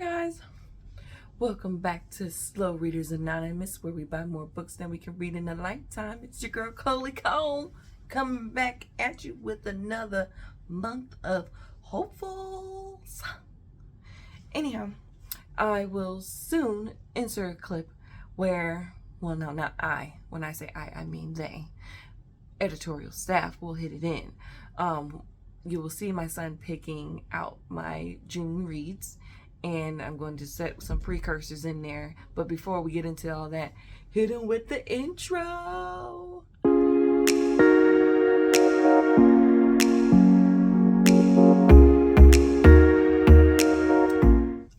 guys, welcome back to Slow Readers Anonymous, where we buy more books than we can read in a lifetime. It's your girl Coley Cole coming back at you with another month of hopefuls. Anyhow, I will soon insert a clip where, well, no, not I. When I say I mean they. Editorial staff will hit it in. You will see my son picking out my June reads, and I'm going to set some precursors in there. But before we get into all that, hit him with the intro.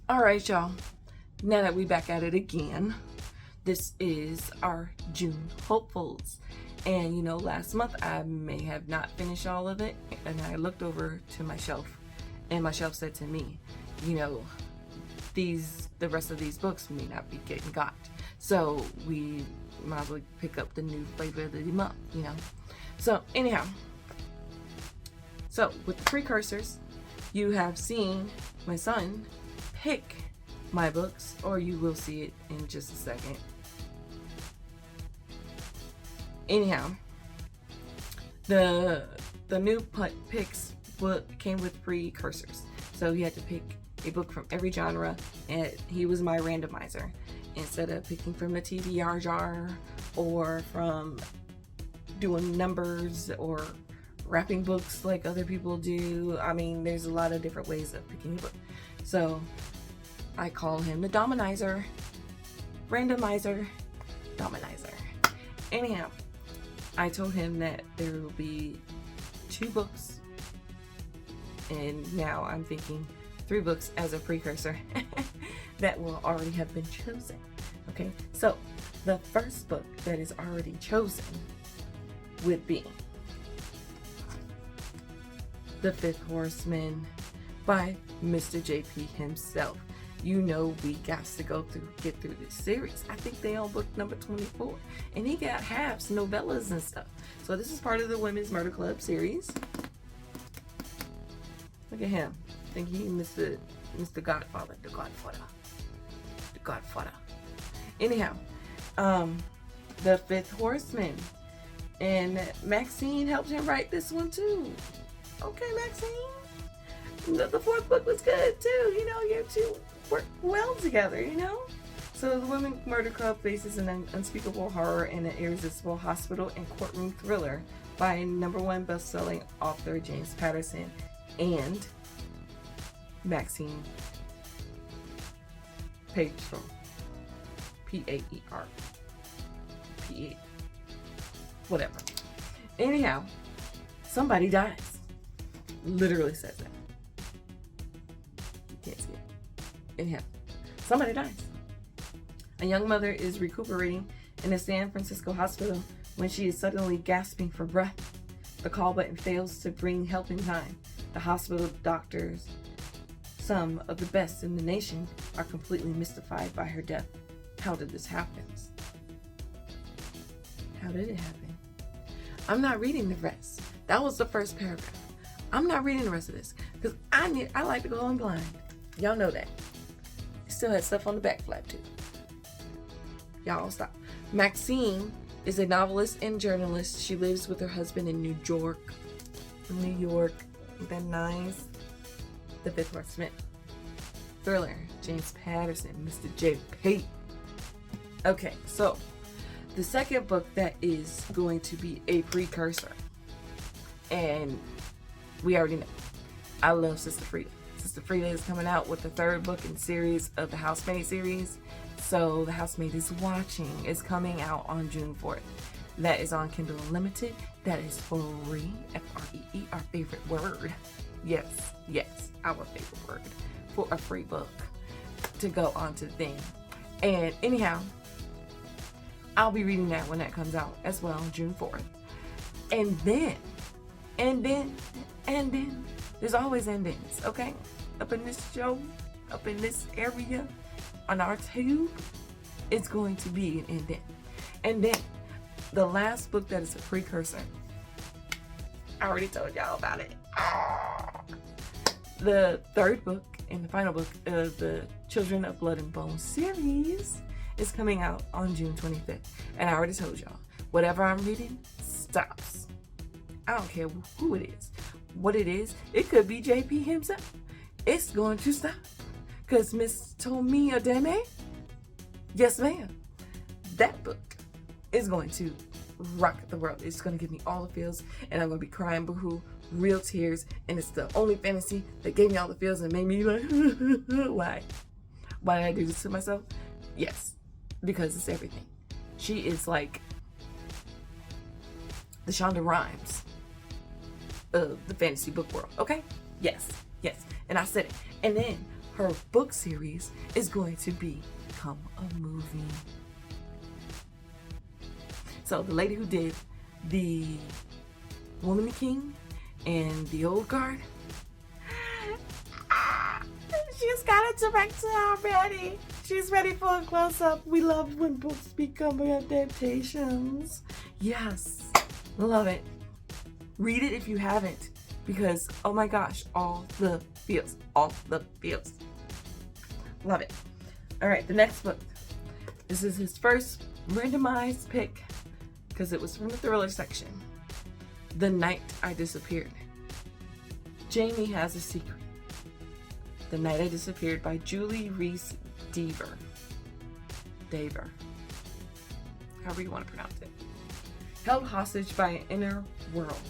All right, y'all. Now that we back at it again, this is our June hopefuls. And you know, last month I may have not finished all of it, and I looked over to my shelf, and my shelf said to me, you know, the rest of these books may not be getting got, so we might as well pick up the new flavor of the month, you know. So anyhow, so with the precursors, you have seen my son pick my books, or you will see it in just a second. Anyhow, the new picks book came with precursors, so he had to pick a book from every genre, and he was my randomizer. Instead of picking from the TBR jar or from doing numbers or wrapping books like other people do. I mean, there's a lot of different ways of picking a book. So I call him the dominizer, randomizer, dominizer. Anyhow, I told him that there will be 2 books, and now I'm thinking 3 books as a precursor that will already have been chosen. Okay, so the first book that is already chosen would be The Fifth Horseman by Mr. JP himself. You know, we got to get through this series. I think they on book number 24, and he got halves, novellas and stuff. So this is part of the Women's Murder Club series. Look at him. I think he Mr. Godfather, the Godfather. Anyhow, The Fifth Horseman, and Maxine helped him write this one too. Okay, Maxine. The 4th book was good too. You know, you two work well together, you know? So the Women's Murder Club faces an unspeakable horror and an irresistible hospital and courtroom thriller by #1 best-selling author James Patterson and Maxine Paetro. Paer. P-A. Whatever. Anyhow, somebody dies. Literally says that. You can't see it. Anyhow, somebody dies. A young mother is recuperating in a San Francisco hospital when she is suddenly gasping for breath. The call button fails to bring help in time. The hospital doctors, some of the best in the nation, are completely mystified by her death. How did this happen? How did it happen? I'm not reading the rest. That was the first paragraph. I'm not reading the rest of this because I like to go in blind. Y'all know that. Still had stuff on the back flap too. Y'all stop. Maxine is a novelist and journalist. She lives with her husband in New York. Isn't that nice? The Fifth Horseman. Thriller. James Patterson. Mr. J.P. Okay, so the second book that is going to be a precursor, and we already know, I love Sister Frida. Sister Frida is coming out with the 3rd book in series of the Housemaid series. So The Housemaid is Watching is coming out on June 4th. That is on Kindle Unlimited. That is free. F-R-E-E, our favorite word. Yes, our favorite word for a free book to go onto the thing. And anyhow, I'll be reading that when that comes out as well, June 4th. And then, there's always endings, okay? Up in this show, up in this area, on our tube, it's going to be an ending. And then, the last book that is a precursor, I already told y'all about it. The 3rd book and the final book of the Children of Blood and Bone series is coming out on June 25th. And I already told y'all, whatever I'm reading stops. I don't care who it is, what it is. It could be JP himself. It's going to stop. Because Miss Tomia Deme, yes ma'am, that book is going to rock the world. It's going to give me all the feels, and I'm going to be crying boohoo, real tears, and it's the only fantasy that gave me all the feels and made me like, why? Why did I do this to myself? Yes, because it's everything. She is like the Shonda Rhimes of the fantasy book world, okay? Yes, and I said it. And then her book series is going to become a movie. So the lady who did the Woman the King and the Old Guard, she's got a director already. She's ready for a close-up. We love when books become adaptations. Yes, love it. Read it if you haven't, because oh my gosh, all the feels. Love it. All right, the next book. This is his first randomized pick because it was from the thriller section. The Night I Disappeared. Jamie Has a Secret. The Night I Disappeared by Julie Reese Dever. However you want to pronounce it. Held hostage by an inner world.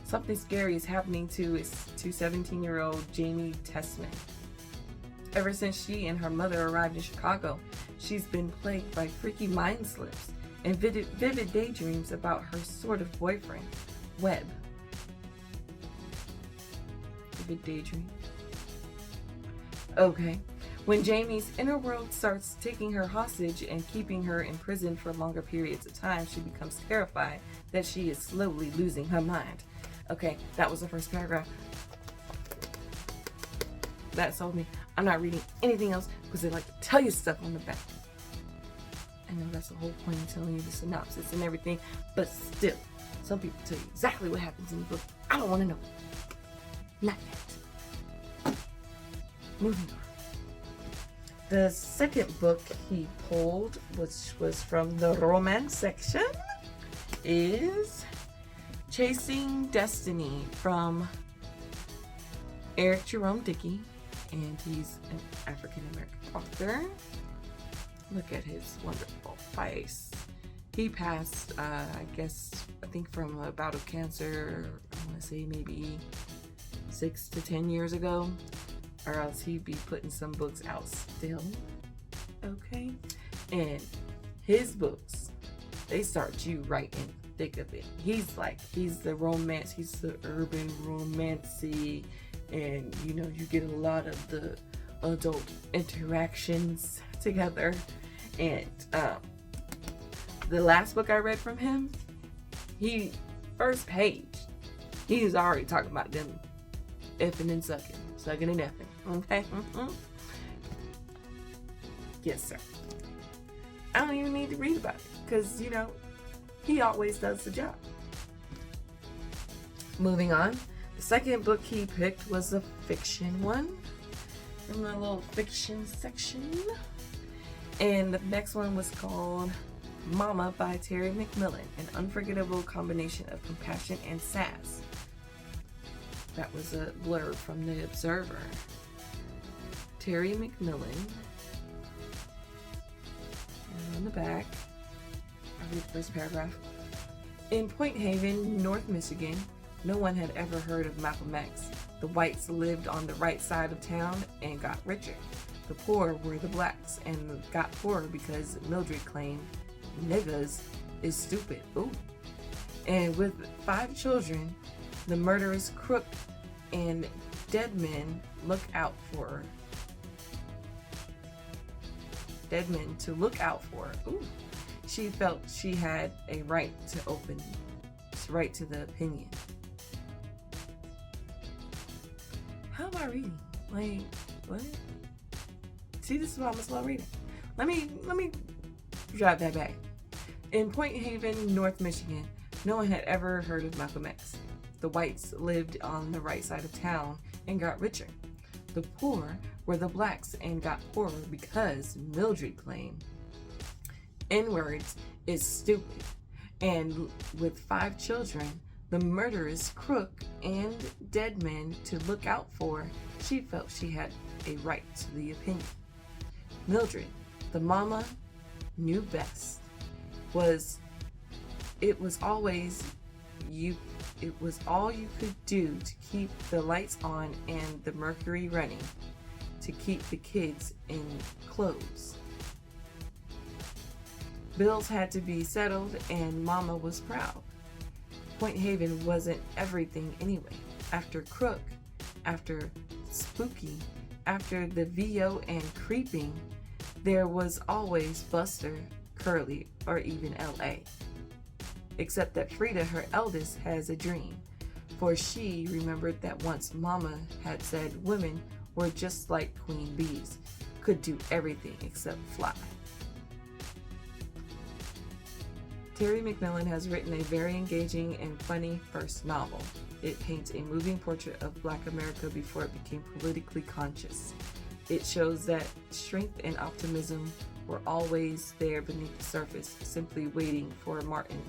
Something scary is happening to 17-year-old Jamie Tessman. Ever since she and her mother arrived in Chicago, she's been plagued by freaky mind slips and vivid daydreams about her sort of boyfriend, Webb. Vivid daydream. Okay. When Jamie's inner world starts taking her hostage and keeping her in prison for longer periods of time, she becomes terrified that she is slowly losing her mind. Okay, that was the first paragraph. That sold me. I'm not reading anything else because they like to tell you stuff on the back. I know that's the whole point of telling you the synopsis and everything, but still, some people tell you exactly what happens in the book. I don't want to know. Not yet. Moving on. The second book he pulled, which was from the romance section, is Chasing Destiny from Eric Jerome Dickey, and he's an African-American author. Look at his wonderful face. He passed, I think from a bout of cancer, I want to say maybe 6 to 10 years ago, or else he'd be putting some books out still. Okay? And his books, they start you right in the thick of it. He's the romance, he's the urban romancy, and you get a lot of the adult interactions together. And the last book I read from him, first page, he was already talking about them effing and sucking and effing. Okay? Mm-hmm. Yes, sir. I don't even need to read about it because, he always does the job. Moving on. The second book he picked was a fiction one from the little fiction section. And the next one was called Mama by Terry McMillan, an unforgettable combination of compassion and sass. That was a blurb from The Observer. Terry McMillan. And on the back, I'll read the first paragraph. In Point Haven, North Michigan, no one had ever heard of Malcolm X. The whites lived on the right side of town and got richer. The poor were the blacks and got poorer because Mildred claimed niggas is stupid. Ooh. And with 5 children, the murderous crook and dead men look out for. Dead men to look out for. Ooh. She felt she had a right to the opinion. How am I reading? Like, what? See, this is why I'm a slow reader. Let me drive that back. In Point Haven, North Michigan, no one had ever heard of Malcolm X. The whites lived on the right side of town and got richer. The poor were the blacks and got poorer because Mildred claimed N-words is stupid. And with 5 children, the murderous crook and dead men to look out for, she felt she had a right to the opinion. Mildred, the mama, knew best. It was all you could do to keep the lights on and the mercury running, to keep the kids in clothes. Bills had to be settled and Mama was proud. Point Haven wasn't everything anyway. After Crook, after Spooky, after the VO and Creeping, there was always Buster, Curly, or even LA. Except that Frida, her eldest, has a dream, for she remembered that once Mama had said women were just like queen bees, could do everything except fly. Terry McMillan has written a very engaging and funny first novel. It paints a moving portrait of Black America before it became politically conscious. It shows that strength and optimism were always there beneath the surface, simply waiting for Martin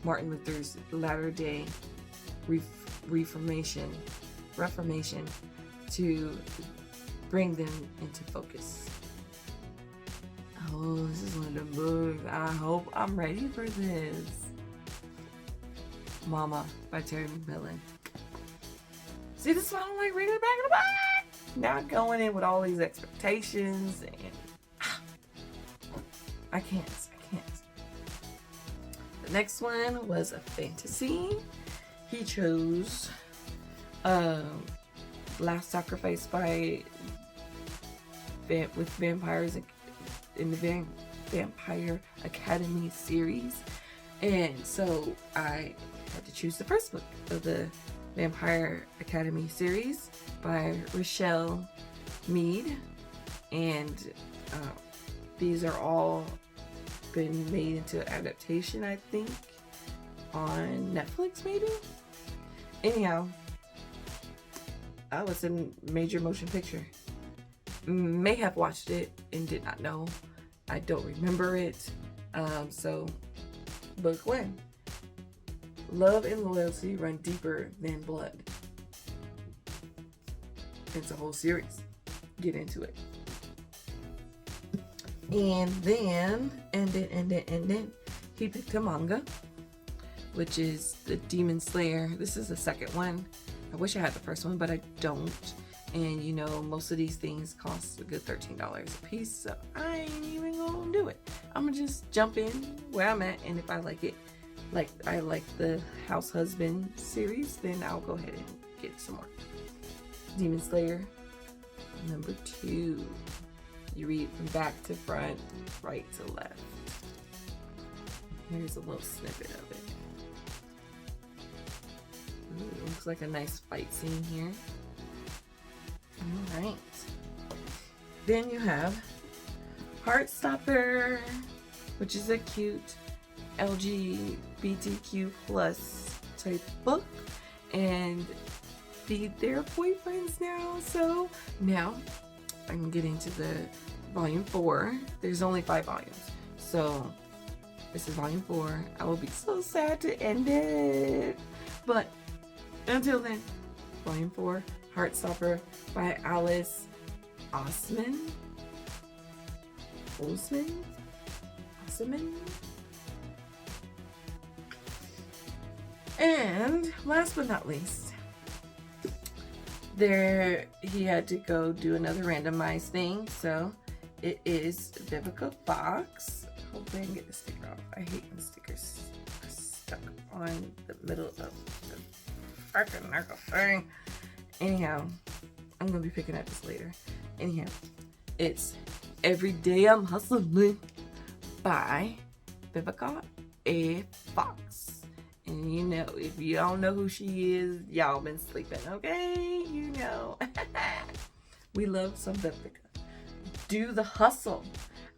Luther's latter-day Reformation to bring them into focus. Oh, this is one of the books. I hope I'm ready for this. Mama by Terry McMillan. See, this is why I don't like reading the back of the book. Not going in with all these expectations and I can't. The next one was a fantasy. He chose Last Sacrifice with vampires in the Vampire Academy series, and so I had to choose the first book of the Vampire Academy series by Rochelle Mead, and these are all been made into adaptation, I think, on Netflix maybe. Anyhow, I was in major motion picture. May have watched it and did not know. I don't remember it. So book 1. Love and loyalty run deeper than blood. It's a whole series. Get into it. And then he picked a manga, which is the Demon Slayer. This is the second one. I wish I had the first one, but I don't. And you know, most of these things cost a good $13 a piece, so I ain't even gonna do it. I'm gonna just jump in where I'm at, and if I like it, like I like the House Husband series, then I'll go ahead and get some more. Demon Slayer, number 2. You read from back to front, right to left. Here's a little snippet of it. Ooh, looks like a nice fight scene here. Alright. Then you have Heartstopper, which is a cute LGBTQ plus type book, and they're boyfriends now. So now I'm getting to the volume 4. There's only 5 volumes, so this is volume 4. I will be so sad to end it, but until then, volume 4, Heartstopper by Alice Oseman. And last but not least, he had to go do another randomized thing, so it is Vivica Fox. Hopefully I can get the sticker off. I hate when stickers are stuck on the middle of the freaking thing. Anyhow, I'm gonna be picking at this later. Anyhow, it's Every Day I'm Hustling by Vivica A. Fox. And you know, if you don't know who she is, y'all been sleeping, okay? You know. We love some Vivica. Do the hustle.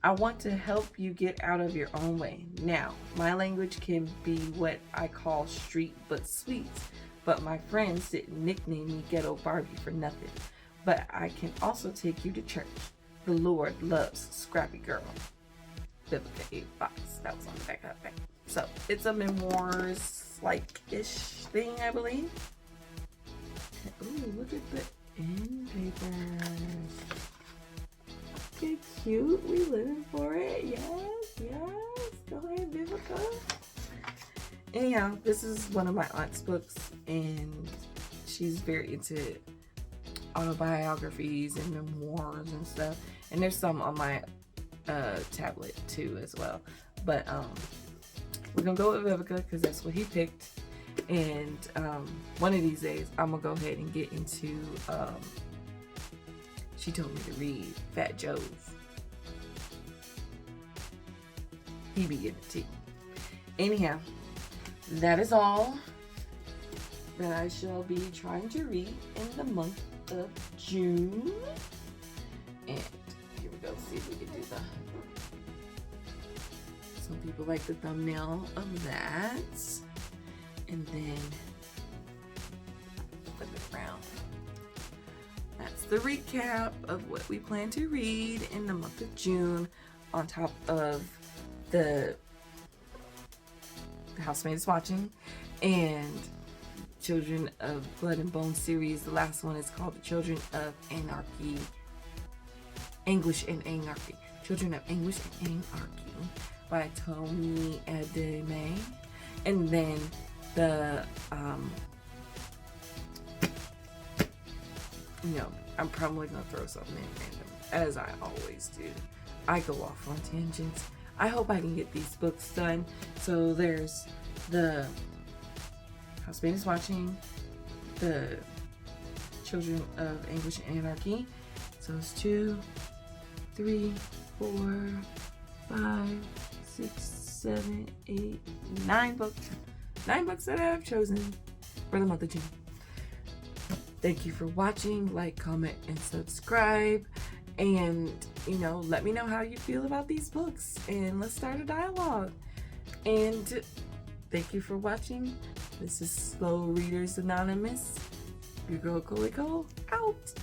I want to help you get out of your own way. Now, my language can be what I call street but sweet. But my friends didn't nickname me Ghetto Barbie for nothing. but I can also take you to church. The Lord loves Scrappy Girl. Vivica A. Fox. That was on the back of that thing. So it's a memoirs like-ish thing, I believe. Ooh, look at the end papers. Okay, cute. We living for it. Yes, yes. Go ahead, Vivica. Anyhow, this is one of my aunt's books, and she's very into autobiographies and memoirs and stuff. And there's some on my tablet too as well. But we're gonna go with Vivica because that's what he picked. And one of these days I'm gonna go ahead and get into she told me to read Fat Joe's. He be getting it too. Anyhow, that is all that I shall be trying to read in the month of June. And here we go, see if we can do the, some people like the thumbnail of that. And then flip it around. That's the recap of what we plan to read in the month of June, on top of the Housemaid is Watching and Children of Blood and Bone series. The last one is called The Children of Anarchy, Anguish and Anarchy. Children of Anguish and Anarchy by Tony Ademe. And then the I'm probably gonna throw something in random, as I always do. I go off on tangents. I hope I can get these books done. So there's the Housemaid is Watching, the Children of Anguish and Anarchy. So it's 2, 3, 4, 5, 6, 7, 8, 9 books. 9 books that I have chosen for the month of June. Thank you for watching. Like, comment, and subscribe. And, let me know how you feel about these books. And let's start a dialogue. And thank you for watching. This is Slow Readers Anonymous. Your girl, Coleco, out.